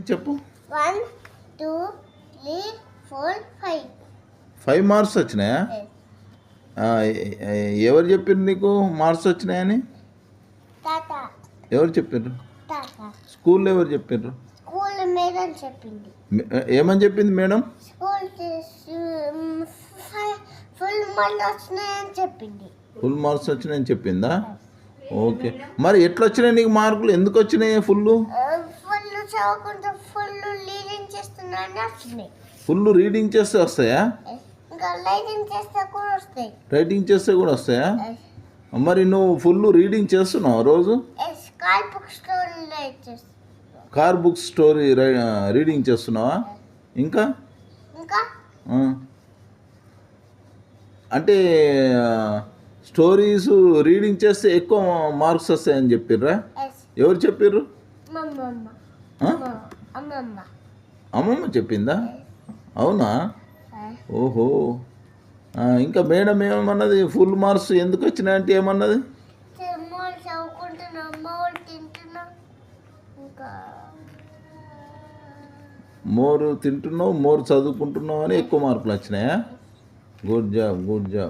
చెప్పు. 1 2 3 4 5. 5 మార్క్స్ వచ్చినాయా? ఎవరు చెప్పారు నీకు మార్క్స్ వచ్చినాయని? తాత. ఎవరు చెప్పారు? తాత. స్కూల్లో ఎవరు చెప్పారు? స్కూల్ మేడం చెప్పింది. ఏమని చెప్పింది మేడం? స్కూల్ ఫుల్ మార్క్స్ వచ్చినాయని చెప్పింది. ఫుల్ మార్క్స్ వచ్చినాయని చెప్పిందా? ఓకే. మరి ఎట్లా వచ్చినాయి నీకు మార్కులు? ఎందుకు వచ్చినాయి ఫుల్? ఫుల్ చదువుకుంటూ ఫుల్ రీడింగ్ చేస్తున్నాను వచ్చినాయి. ఫుల్ రీడింగ్ చేస్తే వస్తాయా? ఇంకా రైటింగ్ చేస్తే కూడా వస్తాయి. రైటింగ్ చేస్తే కూడా వస్తాయా? మరి నువ్వు ఫుల్ రీడింగ్ చేస్తున్నావు రోజు? కార్ బుక్ స్టోరీ చేస్తున్నావు. కార్ బుక్ స్టోరీ రీడింగ్ చేస్తున్నావా? ఇంకా ఇంకా అంటే స్టోరీస్ రీడింగ్ చేస్తే ఎక్కువ మార్క్స్ వస్తాయని చెప్పిర్రా? ఎవరు చెప్పిర్రు? అమ్మమ్మ చెప్పిందా? అవునా? ఓహో. ఇంకా మేడం ఏమన్నది? ఫుల్ మార్క్స్ ఎందుకు వచ్చినాయంటే ఏమన్నది? మోరు తింటున్నావు, మోరు చదువుకుంటున్నావు అని ఎక్కువ మార్కులు వచ్చినాయా? Good job, good job.